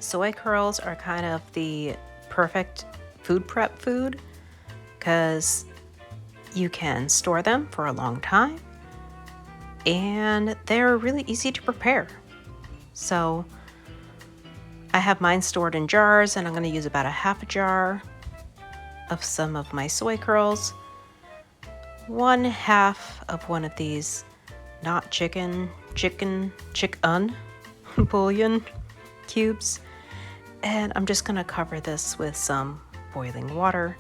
Soy curls are kind of the perfect food prep food because you can store them for a long time and they're really easy to prepare. So I have mine stored in jars and I'm going to use about a half a jar of some of my soy curls, 1/2 of one of these not chicken bouillon cubes, and I'm just going to cover this with some boiling water,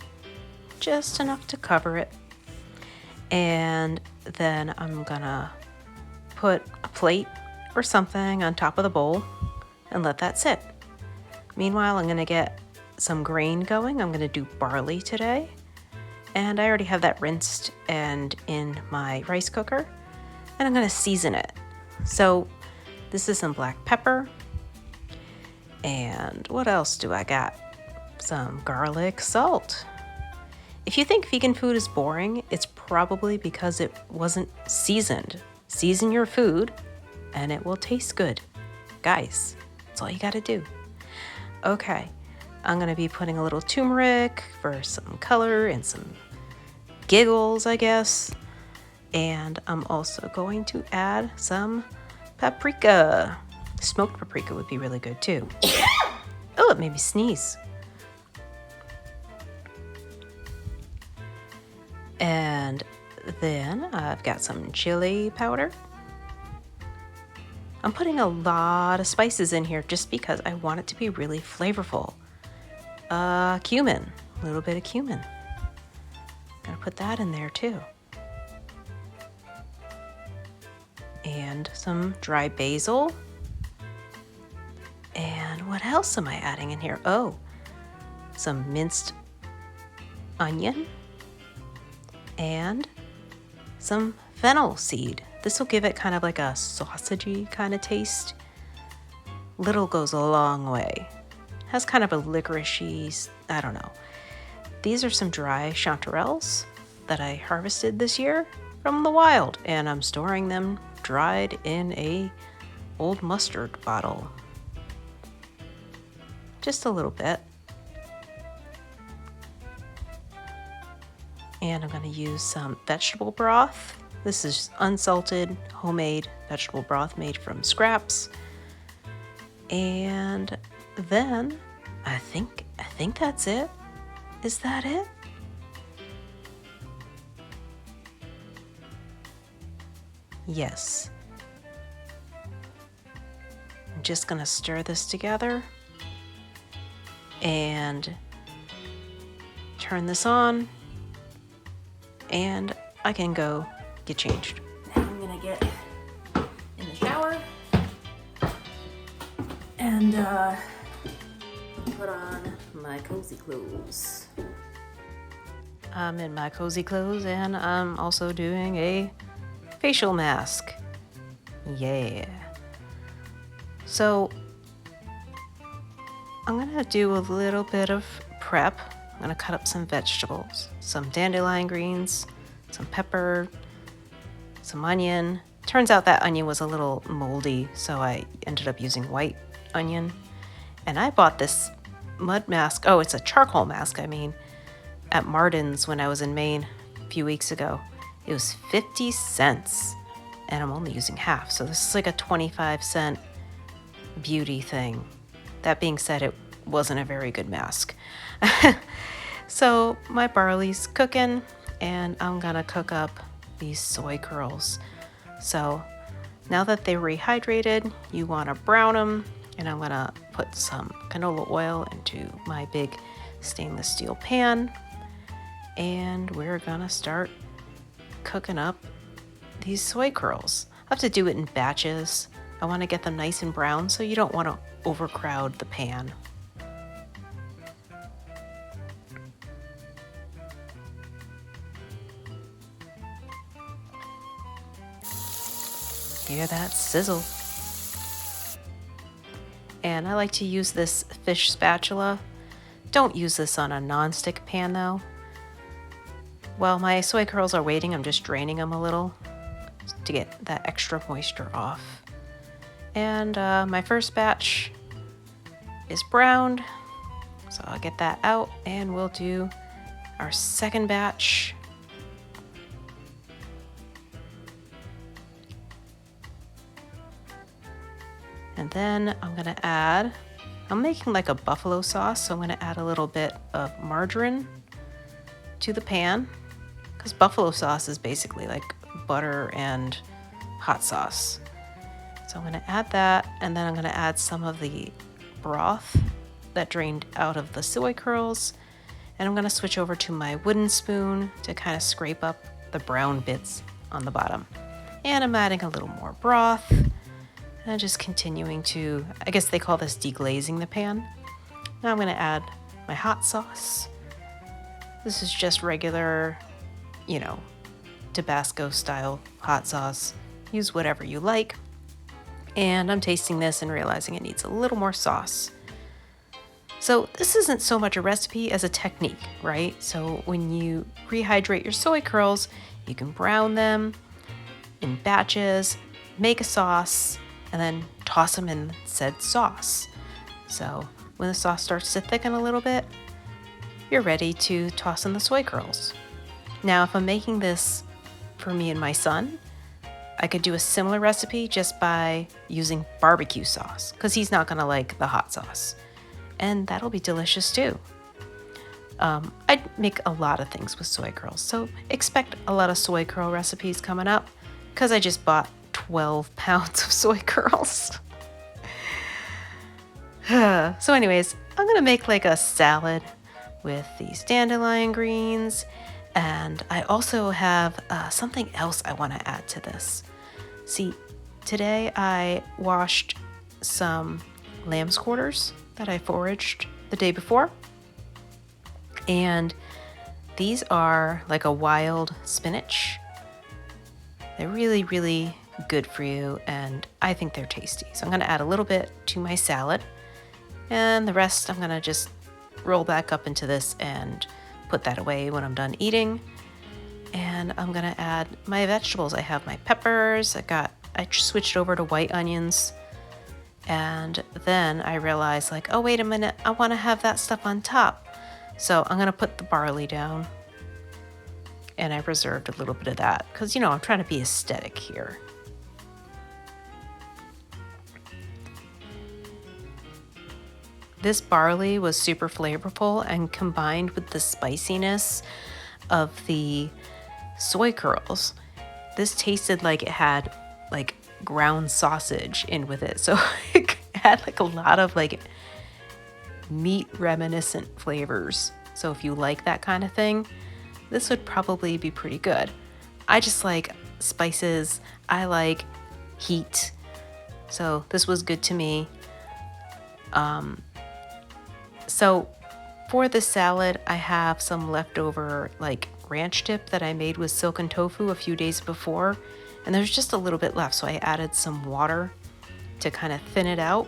just enough to cover it. And then I'm gonna put a plate or something on top of the bowl and let that sit. Meanwhile, I'm gonna get some grain going. I'm gonna do barley today, and I already have that rinsed and in my rice cooker, and I'm gonna season it. So this is some black pepper, and what else do I got? Some garlic salt. If you think vegan food is boring, it's probably because it wasn't seasoned. Season your food and it will taste good. Guys, that's all you gotta do. Okay, I'm gonna be putting a little turmeric for some color and some giggles, I guess. And I'm also going to add some paprika. Smoked paprika would be really good too. Oh, it made me sneeze. And then I've got some chili powder. I'm putting a lot of spices in here just because I want it to be really flavorful. Cumin, a little bit of cumin. Gonna put that in there too. And some dry basil. And what else am I adding in here? Oh, some minced onion and some fennel seed. This will give it kind of like a sausagey kind of taste. Little goes a long way. Has kind of a licoricey, I don't know. These are some dry chanterelles that I harvested this year from the wild, and I'm storing them dried in a old mustard bottle. Just a little bit. And I'm going to use some vegetable broth. This is unsalted, homemade vegetable broth made from scraps. And then I think that's it. Is that it? Yes. I'm just going to stir this together and turn this on. And I can go get changed. Now I'm gonna get in the shower and put on my cozy clothes. I'm in my cozy clothes and I'm also doing a facial mask. Yeah. So I'm gonna do a little bit of prep. I'm gonna cut up some vegetables, some dandelion greens, some pepper, some onion. Turns out that onion was a little moldy, so I ended up using white onion. And I bought this mud mask, oh, it's a charcoal mask, at Martin's when I was in Maine a few weeks ago. It was 50 cents, and I'm only using half, so this is like a 25-cent beauty thing. That being said, it wasn't a very good mask. So my barley's cooking, and I'm gonna cook up these soy curls. So now that they're rehydrated, you wanna brown them, and I'm gonna put some canola oil into my big stainless steel pan, and we're gonna start cooking up these soy curls. I have to do it in batches. I wanna get them nice and brown, so you don't wanna overcrowd the pan. Hear that sizzle. And I like to use this fish spatula. Don't use this on a non-stick pan though. While my soy curls are waiting, I'm just draining them a little to get that extra moisture off. And my first batch is browned. So I'll get that out and we'll do our second batch. And then I'm making like a buffalo sauce, so I'm gonna add a little bit of margarine to the pan, because buffalo sauce is basically like butter and hot sauce. So I'm gonna add that, and then I'm gonna add some of the broth that drained out of the soy curls, and I'm gonna switch over to my wooden spoon to kind of scrape up the brown bits on the bottom. And I'm adding a little more broth, and just continuing to, I guess they call this deglazing the pan. Now I'm gonna add my hot sauce. This is just regular, Tabasco style hot sauce. Use whatever you like. And I'm tasting this and realizing it needs a little more sauce. So this isn't so much a recipe as a technique, right? So when you rehydrate your soy curls, you can brown them in batches, make a sauce, and then toss them in said sauce. So when the sauce starts to thicken a little bit, you're ready to toss in the soy curls. Now, if I'm making this for me and my son, I could do a similar recipe just by using barbecue sauce, because he's not gonna like the hot sauce. And that'll be delicious too. I make a lot of things with soy curls, so expect a lot of soy curl recipes coming up, because I just bought 12 pounds of soy curls. So anyways, I'm gonna make like a salad with these dandelion greens, and I also have something else I want to add to this. See, today I washed some lamb's quarters that I foraged the day before, and these are like a wild spinach. They're really, really good for you, and I think they're tasty. So I'm gonna add a little bit to my salad, and the rest I'm gonna just roll back up into this and put that away when I'm done eating. And I'm gonna add my vegetables. I have my peppers, I switched over to white onions, and then I realized like, oh wait a minute, I wanna have that stuff on top. So I'm gonna put the barley down, and I reserved a little bit of that because I'm trying to be aesthetic here. This barley was super flavorful, and combined with the spiciness of the soy curls, this tasted like it had like ground sausage in with it. So it had like a lot of like meat reminiscent flavors. So if you like that kind of thing, this would probably be pretty good. I just like spices. I like heat. So this was good to me. So for the salad, I have some leftover like ranch dip that I made with silken tofu a few days before, and there's just a little bit left, so I added some water to kind of thin it out,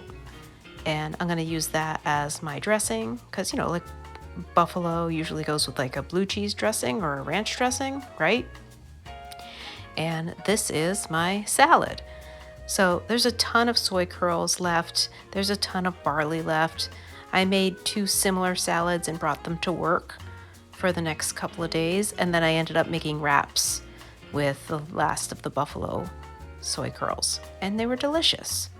and I'm gonna use that as my dressing, because like buffalo usually goes with like a blue cheese dressing or a ranch dressing, right? And this is my salad. So there's a ton of soy curls left, there's a ton of barley left. I made 2 similar salads and brought them to work for the next couple of days, and then I ended up making wraps with the last of the buffalo soy curls, and they were delicious.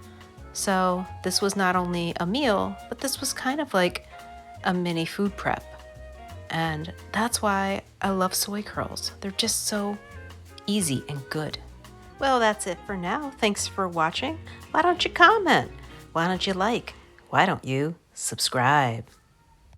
So this was not only a meal, but this was kind of like a mini food prep, and that's why I love soy curls. They're just so easy and good. Well, that's it for now. Thanks for watching. Why don't you comment? Why don't you like? Why don't you subscribe?